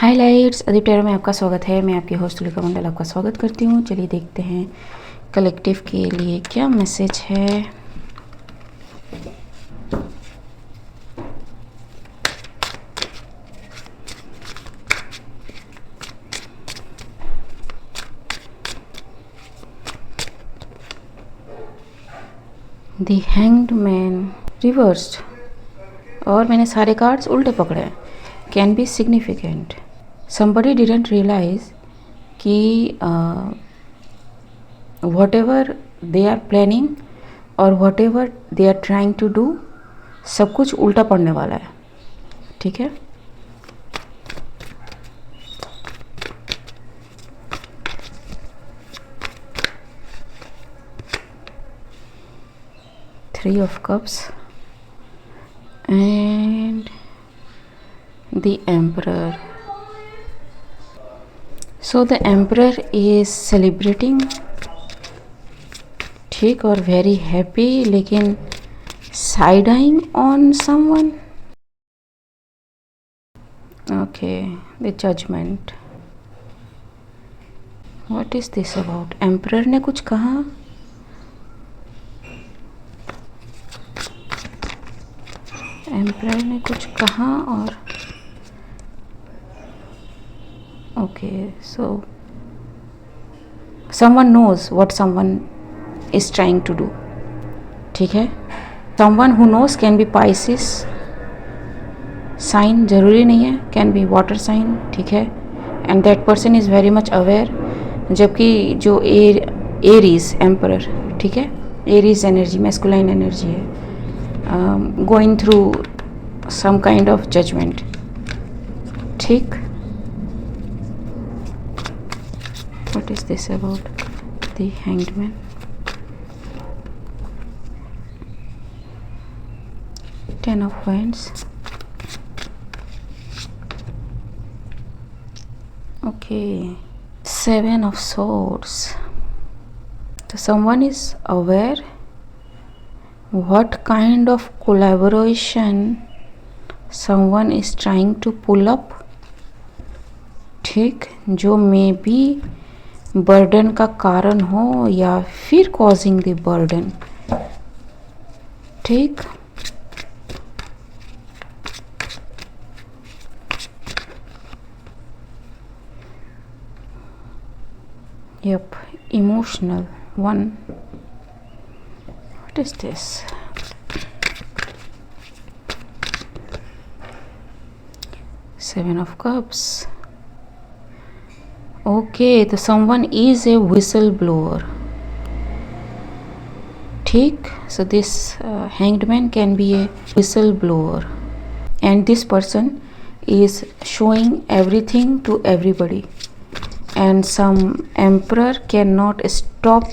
Highlights Adeep tarot में आपका स्वागत है। मैं आपकी होस्ट तुलिका मंडल आपका स्वागत करती हूँ। चलिए देखते हैं कलेक्टिव के लिए क्या मैसेज है। द हैंग्ड मैन रिवर्स्ड, और मैंने सारे कार्ड्स उल्टे पकड़े हैं। Can be significant, somebody didn't realize कि whatever they are planning और whatever they are trying to do सब कुछ उल्टा पड़ने वाला है। ठीक है, Three of Cups and the Emperor. So the Emperor is celebrating, ठीक, और very happy, लेकिन side eyeing on someone. Okay, the Judgment. What is this about? Emperor ने कुछ कहा, Emperor ने कुछ कहा और okay, so someone knows what someone is trying to do. ठीक है, someone who knows can be Pisces sign, जरूरी नहीं है, can be water sign. ठीक है, and that person is very much aware. जबकि जो एरीज एम्परर, ठीक है, एरीज एनर्जी मैस्कुलाइन एनर्जी है, going through some kind of judgement. ठीक, what is this about? The Hanged Man. Ten of Wands. Okay, Seven of Swords. So someone is aware what kind of collaboration someone is trying to pull up. ठीक, जो may be burden का कारण हो या फिर causing the burden. ठीक, yep, emotional one. What is this? Seven of Cups. Okay, तो someone is a whistleblower. ठीक, so this hanged man can be a whistleblower, and this person is showing everything to everybody, and some emperor cannot stop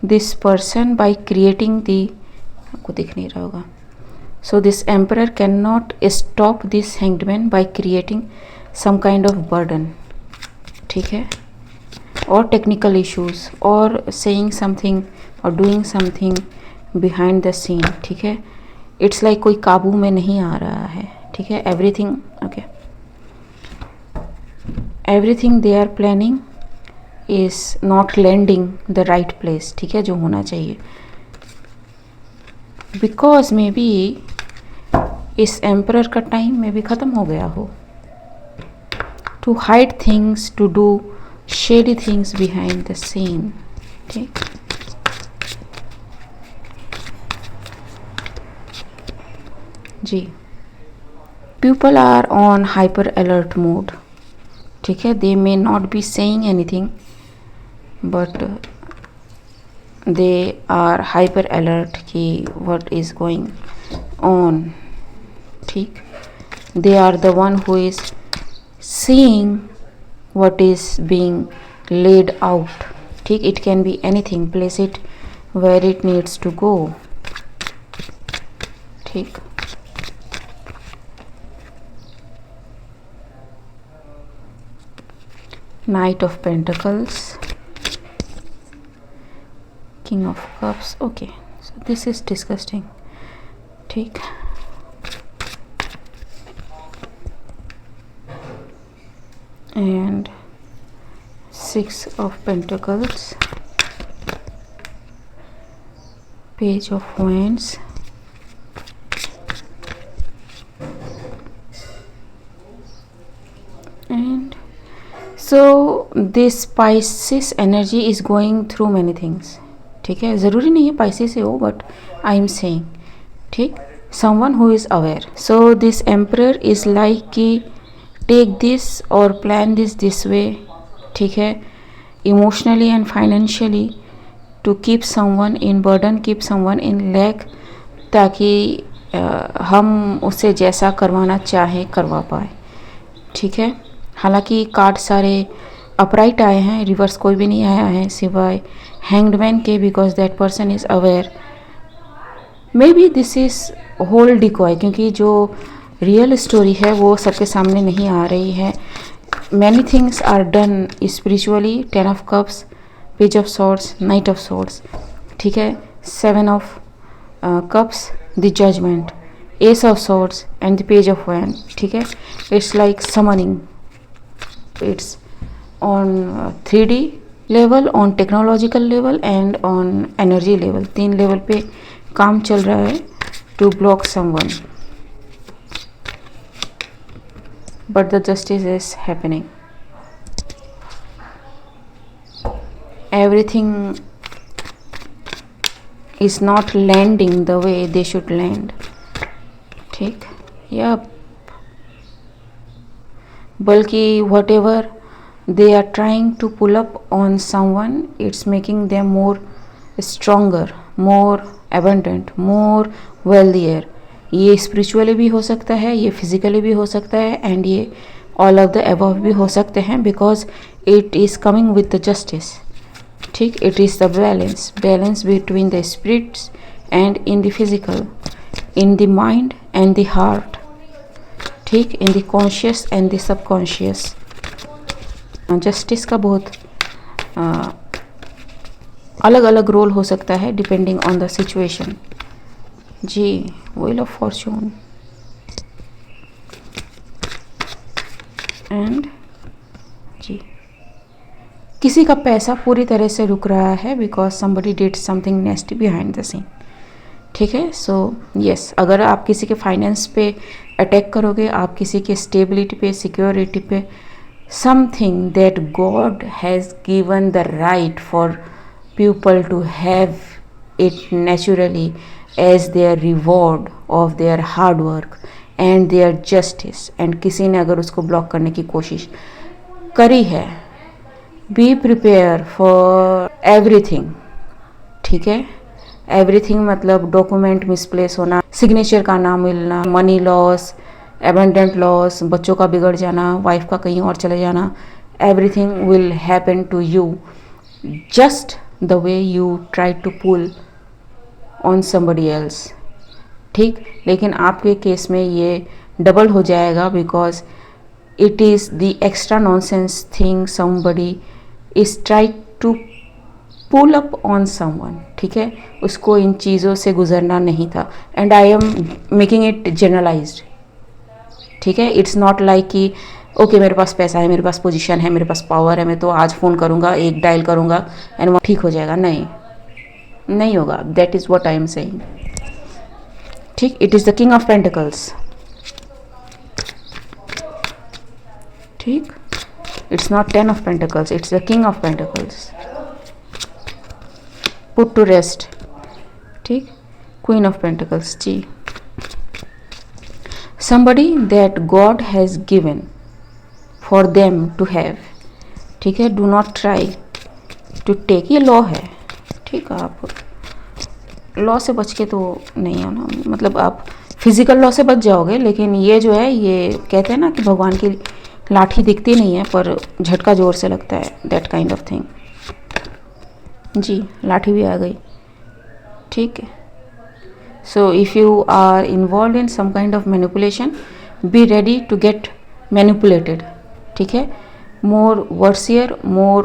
this person by creating the, आपको दिख नहीं रहा होगा, so this emperor cannot stop this hanged man by creating some kind of burden. ठीक है, और technical issues और saying something और doing something behind the scene. ठीक है, इट्स लाइक कोई काबू में नहीं आ रहा है. ठीक है, everything okay, everything they are planning is not landing the right place. ठीक है, जो होना चाहिए, बिकॉज मे बी इस एम्परर का टाइम में भी ख़त्म हो गया हो. To hide things, to do shady things behind the scene. ठीक, जी, people are on hyper alert mode. ठीक है, they may not be saying anything but they are hyper alert कि what is going on. ठीक, they are the one who is seeing what is being laid out. ठीक, it can be anything, place it where it needs to go. ठीक, Knight of Pentacles, King of Cups. Okay, so this is disgusting. ठीक, and 6 of Pentacles, Page of Wands, and so this Pisces energy is going through many things. ठीक है, ज़रूरी नहीं है Pisces से हो, but I am saying, ठीक, someone who is aware. So this Emperor is like कि take this और plan this way, ठीक है, emotionally and financially to keep someone in burden, keep someone in lack, ताकि हम उसे जैसा करवाना चाहें करवा पाए. ठीक है, हालांकि कार्ड सारे अपराइट आए हैं, रिवर्स कोई भी नहीं आया है सिवाय हैंग्ड मैन के, because that person is aware. Maybe this is whole decoy, क्योंकि जो रियल स्टोरी है वो सबके सामने नहीं आ रही है. Many things are done spiritually. 10 of cups, page of swords, knight of swords, ठीक है, 7 of cups, the judgement, ace of swords and the page of wand. ठीक है, it's like something. It's on 3D level, on technological level and on energy level. 3 level पे काम चल रहा है to block someone, but the justice is happening. Everything is not landing the way they should land. ठीक, या बल्कि what ever they are trying to pull up on someone, it's making them more stronger, more abundant, more wealthier. ये spiritually भी हो सकता है, ये physically भी हो सकता है, and ये all of the above भी हो सकते हैं, because it is coming with the justice. ठीक, it is the balance between the spirits and in the physical, in the mind and the heart, ठीक, in the conscious and the subconscious. Justice का बहुत अलग अलग role हो सकता है depending on the situation. जी, व्हील ऑफ फॉर्चून एंड जी, किसी का पैसा पूरी तरह से रुक रहा है because somebody did something nasty behind the scene. ठीक है, सो यस, अगर आप किसी के फाइनेंस पे अटैक करोगे, आप किसी के स्टेबिलिटी पे, सिक्योरिटी पे, something that God has given the right for people to have it naturally as their reward of their hard work and their justice, and किसी ने अगर उसको ब्लॉक करने की कोशिश करी है, be prepared for everything. ठीक है, एवरीथिंग मतलब डॉक्यूमेंट मिसप्लेस होना, सिग्नेचर का ना मिलना, मनी लॉस, एबंडेंट लॉस, बच्चों का बिगड़ जाना, वाइफ का कहीं और चले जाना. Everything will happen to you just the way you try to pull on somebody else. ठीक, लेकिन आपके केस में ये डबल हो जाएगा because it is the extra nonsense thing somebody is try to pull up on someone. ठीक है, उसको इन चीज़ों से गुजरना नहीं था, and I am making it generalised. ठीक है, इट्स नॉट लाइक कि ओके मेरे पास पैसा है, मेरे पास पोजीशन है, मेरे पास पावर है, मैं तो आज फ़ोन करूँगा, एक डायल करूँगा एंड वो ठीक हो जाएगा. नहीं होगा. That is what I am saying. ठीक, it is the king of pentacles. ठीक, it's not 10 of pentacles, it's the king of pentacles. Put to rest. ठीक, क्वीन ऑफ पेंटिकल्स. जी, somebody that God has given for them to have. ठीक है, do not try to take. ये law है. ठीक है, आप लॉ से बच के तो नहीं है ना, मतलब आप फिजिकल लॉ से बच जाओगे, लेकिन ये जो है, ये कहते हैं ना कि भगवान की लाठी दिखती नहीं है पर झटका जोर से लगता है, दैट काइंड ऑफ थिंग. जी, लाठी भी आ गई. ठीक है, so if you are involved in some kind of manipulation, be ready to get manipulated. ठीक है, more worsier, more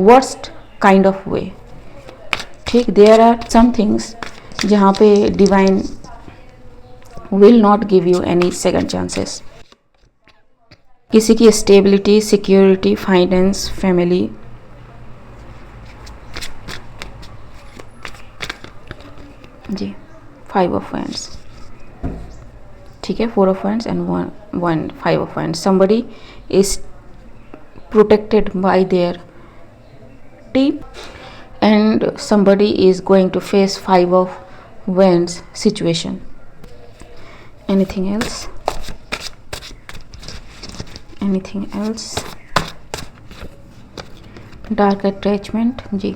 worst kind of way. ठीक, there are some things जहाँ पे divine will not give you any second chances. किसी की stability, security, finance, family. जी 5 of wands, ठीक है। 4 of wands and 5 of wands. somebody is protected by their team and somebody is going to face 5 of wands situation. Anything else? Anything else? Dark attachment, जी।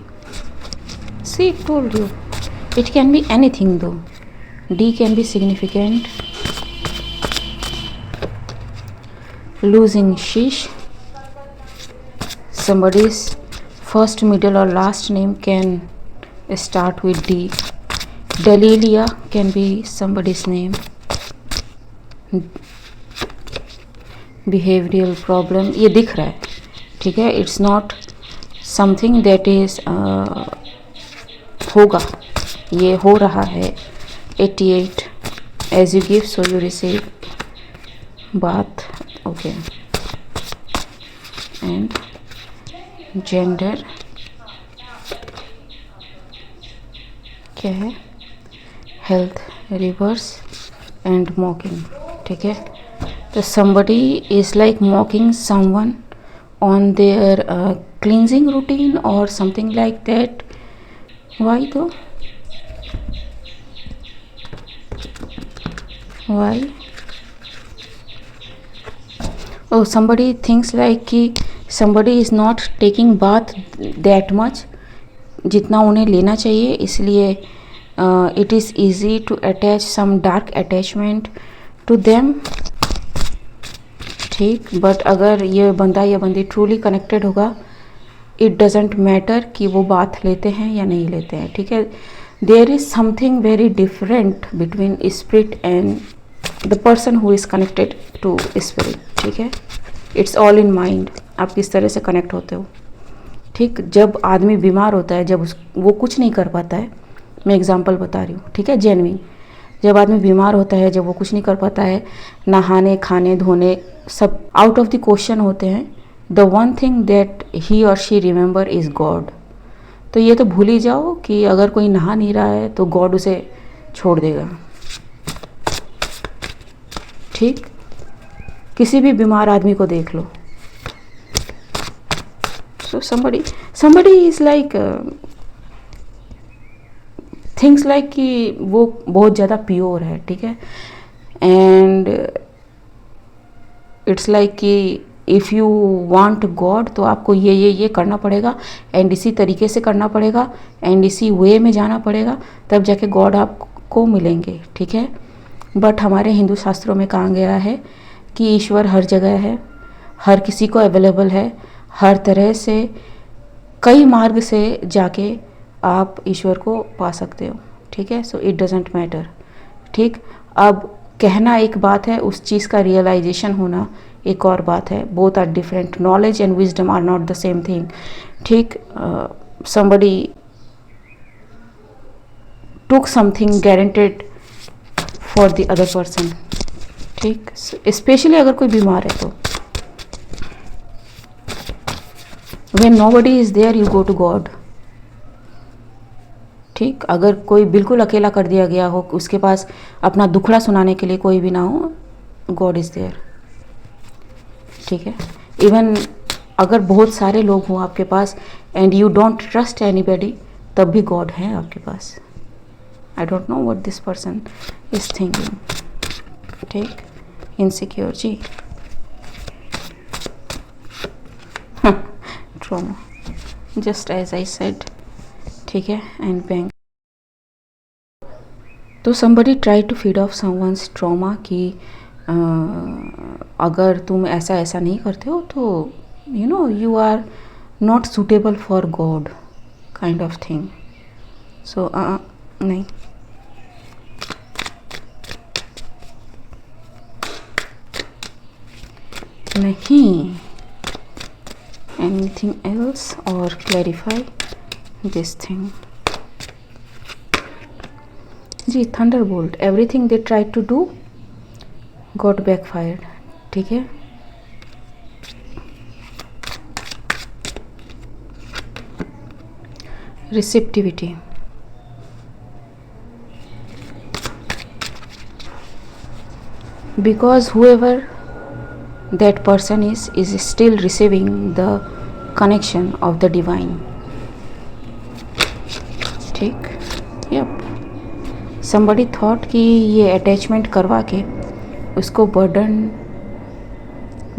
See, told you, it can be anything though. D can be significant. Losing sheesh. Somebody's first, middle or last name can start with D. Delilia can be somebody's name. Behavioral problem, ये दिख रहा है, ठीक है। It's not something that is होगा, ये हो रहा है। 88, as you give so you receive, बात, okay। And जेंडर क्या है? हेल्थ, रिवर्स एंड मॉकिंग, ठीक है। तो somebody is like mocking someone on their cleansing routine or something like that. Why though? Why? Oh, somebody thinks like कि somebody is not taking bath that much, जितना उन्हें लेना चाहिए, इसलिए it is easy to attach some dark attachment to them, ठीक। But अगर ये बंदा या बंदी ट्रूली कनेक्टेड होगा, इट डजेंट मैटर कि वो बात लेते हैं या नहीं लेते हैं, ठीक है। There is something very different between spirit and the person who is connected to spirit, ठीक है। इट्स ऑल इन माइंड, आप किस तरह से कनेक्ट होते हो, ठीक। जब आदमी बीमार होता है, जब वो कुछ नहीं कर पाता है, मैं एग्जांपल बता रही हूँ, ठीक है, जेन्युइन। जब आदमी बीमार होता है, जब वो कुछ नहीं कर पाता है, नहाने, खाने, धोने सब आउट ऑफ द क्वेश्चन होते हैं, the one thing that he और शी रिमेंबर इज़ गॉड। तो ये तो भूल ही जाओ कि अगर कोई नहा नहीं रहा है तो गॉड उसे छोड़ देगा, ठीक। किसी भी बीमार आदमी को देख लो। सो somebody is like things like कि वो बहुत ज़्यादा प्योर है, ठीक है। एंड इट्स लाइक कि इफ़ यू वांट गॉड तो आपको ये करना पड़ेगा एंड इसी तरीके से करना पड़ेगा एंड इसी वे में जाना पड़ेगा, तब जाके गॉड आपको मिलेंगे, ठीक है। बट हमारे हिंदू शास्त्रों में कहा गया है कि ईश्वर हर जगह है, हर किसी को अवेलेबल है, हर तरह से कई मार्ग से जाके आप ईश्वर को पा सकते हो, ठीक है। सो इट डजेंट मैटर, ठीक। अब कहना एक बात है, उस चीज़ का रियलाइजेशन होना एक और बात है। Both are different, knowledge and wisdom are not the same thing, ठीक। somebody took something guaranteed for the other person, ठीक। स्पेशली अगर कोई बीमार है तो when nobody is there you go to God, ठीक। अगर कोई बिल्कुल अकेला कर दिया गया हो, उसके पास अपना दुखड़ा सुनाने के लिए कोई भी ना हो, गॉड इज़ देयर, ठीक है। इवन अगर बहुत सारे लोग हों आपके पास and you don't trust anybody, तब भी गॉड है आपके पास। I don't know what this person is thinking, ठीक। इनसिक्योर, जी। Trauma, just as I said, ठीक है। एंड बैंक, तो somebody try to feed off someone's trauma कि अगर तुम ऐसा ऐसा नहीं करते हो तो you know you are not suitable for God, kind of thing. So नहीं, नहीं। एनीथिंग एल्स और क्लैरिफाई दिस थिंग, जी। Thunderbolt, everything they try to do got backfired, ठीक है। receptivity. Because whoever that person is still receiving the connection of the divine. ठीक, yep. Somebody thought कि ये attachment करवा के उसको बर्डन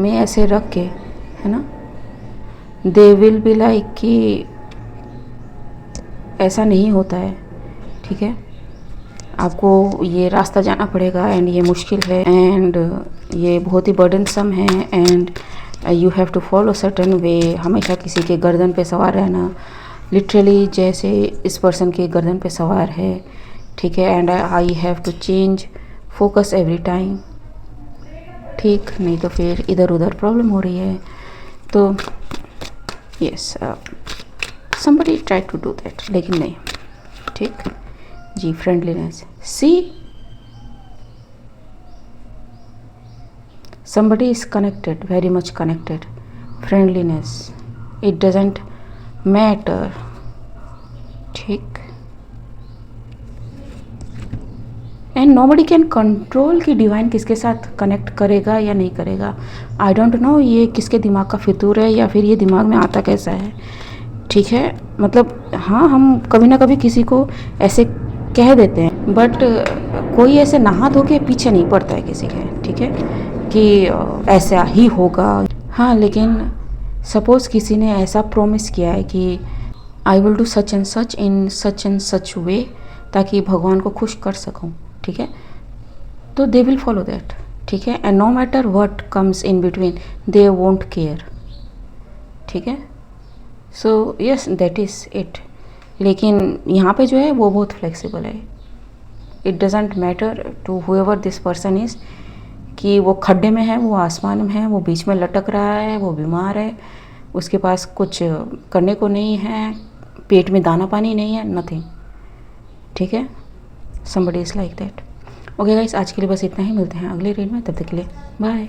में ऐसे रख के, है ना, दे विल बी लाइक कि ऐसा नहीं होता है, ठीक है, आपको ये रास्ता जाना पड़ेगा एंड ये मुश्किल है एंड ये बहुत ही बर्डनसम है and you have to follow certain way. हमेशा किसी के गर्दन पे सवार रहना, लिटरली जैसे इस पर्सन के गर्दन पे सवार है, ठीक है, and I have to change focus every time. ठीक, नहीं तो फिर इधर उधर प्रॉब्लम हो रही है. तो yes, somebody try to do that, लेकिन नहीं. ठीक जी, friendliness. See, somebody is connected, very much connected. Friendliness, it doesn't matter. ठीक, एंड नोबडी कैन कंट्रोल कि डिवाइन किसके साथ कनेक्ट करेगा या नहीं करेगा. आई डोंट नो ये किसके दिमाग का फितूर है या फिर ये दिमाग में आता कैसा है. ठीक है, मतलब हाँ, हम कभी ना कभी किसी को ऐसे कह देते हैं, बट कोई ऐसे नहा धो के पीछे नहीं पड़ता है किसी के, ठीक है, कि ऐसा ही होगा. हाँ, लेकिन सपोज़ किसी ने ऐसा प्रॉमिस किया है कि I will do such and such way, ताकि भगवान को खुश कर सकूँ, ठीक है, तो दे विल फॉलो दैट. ठीक है, and no matter what comes in between they won't care. ठीक है, so yes, that is it. लेकिन यहाँ पे जो है वो बहुत फ्लेक्सिबल है. It doesn't matter to whoever this person is कि वो खड्डे में है, वो आसमान में है, वो बीच में लटक रहा है, वो बीमार है, उसके पास कुछ करने को नहीं है, पेट में दाना पानी नहीं है, नथिंग. ठीक है, somebody is like that. Okay guys, आज के लिए बस इतना ही. मिलते हैं अगले रीड में, तब तक के लिए बाय.